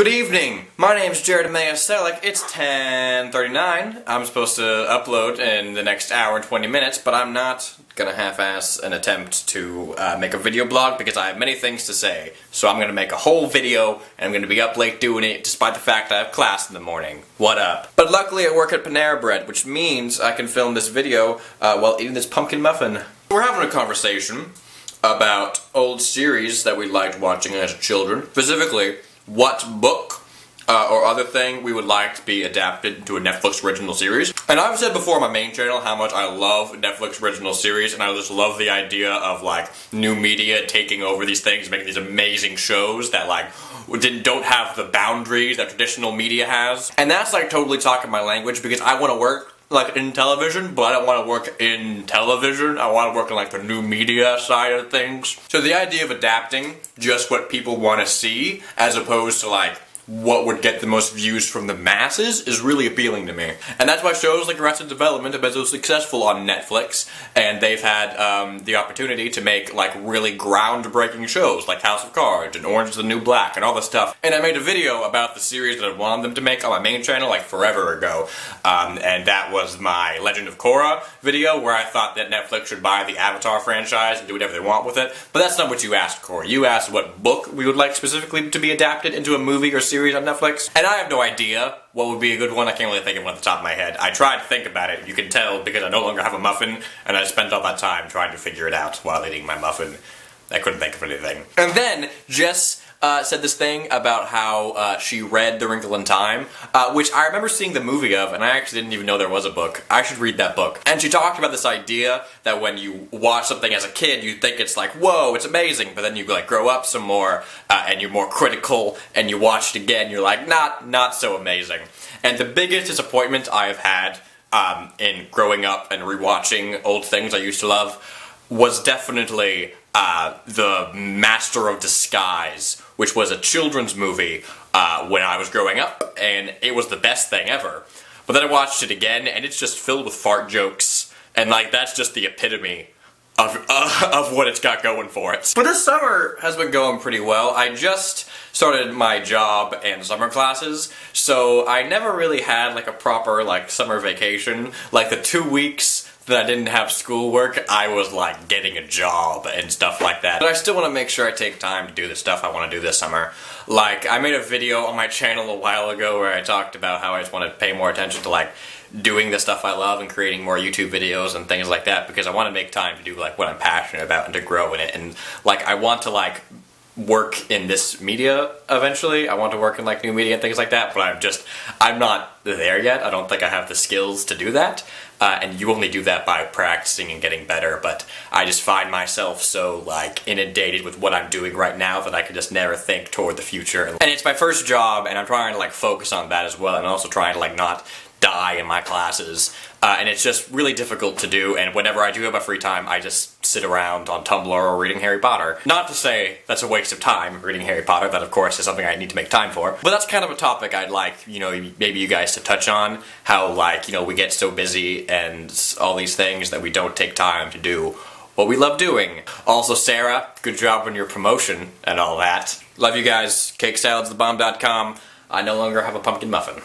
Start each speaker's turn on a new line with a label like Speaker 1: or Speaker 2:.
Speaker 1: Good evening, my name's Jared Selick. It's 10:39. I'm supposed to upload in the next hour and 20 minutes, but I'm not gonna half-ass an attempt to make a video blog because I have many things to say. So I'm gonna make a whole video, and I'm gonna be up late doing it despite the fact I have class in the morning. What up? But luckily I work at Panera Bread, which means I can film this video while eating this pumpkin muffin. We're having a conversation about old series that we liked watching as children. Specifically, what book or other thing we would like to be adapted into a Netflix original series. And I've said before on my main channel how much I love Netflix original series, and I just love the idea of like new media taking over these things, making these amazing shows that like don't have the boundaries that traditional media has. And that's like totally talking my language because I want to work like in television, but I don't want to work in television. I want to work in like the new media side of things. So the idea of adapting just what people want to see as opposed to like what would get the most views from the masses is really appealing to me. And that's why shows like Arrested Development have been so successful on Netflix, and they've had the opportunity to make like really groundbreaking shows like House of Cards and Orange is the New Black and all this stuff. And I made a video about the series that I wanted them to make on my main channel like forever ago. And that was my Legend of Korra video where I thought that Netflix should buy the Avatar franchise and do whatever they want with it. But that's not what you asked, Korra. You asked what book we would like specifically to be adapted into a movie or series on Netflix, and I have no idea what would be a good one. I can't really think of one at the top of my head. I tried to think about it. You can tell because I no longer have a muffin, and I spent all that time trying to figure it out while eating my muffin. I couldn't think of anything. And then Jess said this thing about how she read The Wrinkle in Time, which I remember seeing the movie of, and I actually didn't even know there was a book. I should read that book. And she talked about this idea that when you watch something as a kid, you think it's like, whoa, it's amazing, but then you like grow up some more, and you're more critical, and you watch it again, you're like, not so amazing. And the biggest disappointment I have had in growing up and rewatching old things I used to love was definitely The Master of Disguise, which was a children's movie when I was growing up, and it was the best thing ever. But then I watched it again, and it's just filled with fart jokes, and like that's just the epitome of what it's got going for it. But this summer has been going pretty well. I just started my job and summer classes, so I never really had like a proper like summer vacation. Like the 2 weeks that I didn't have schoolwork, I was like getting a job and stuff like that. But I still want to make sure I take time to do the stuff I want to do this summer. Like, I made a video on my channel a while ago where I talked about how I just want to pay more attention to like doing the stuff I love and creating more YouTube videos and things like that because I want to make time to do like what I'm passionate about and to grow in it. And like, I want to like work in this media eventually. I want to work in like new media and things like that, but I'm not there yet. I don't think I have the skills to do that. And you only do that by practicing and getting better, but I just find myself so like inundated with what I'm doing right now that I can just never think toward the future. And it's my first job, and I'm trying to like focus on that as well, and also trying to like not die in my classes. And it's just really difficult to do, and whenever I do have my free time, I just sit around on Tumblr or reading Harry Potter. Not to say that's a waste of time, reading Harry Potter, that of course is something I need to make time for, but that's kind of a topic I'd like, you know, maybe you guys to touch on, how like, you know, we get so busy and all these things that we don't take time to do what we love doing. Also, Sarah, good job on your promotion and all that. Love you guys. CakeSalad'sthebomb.com. I no longer have a pumpkin muffin.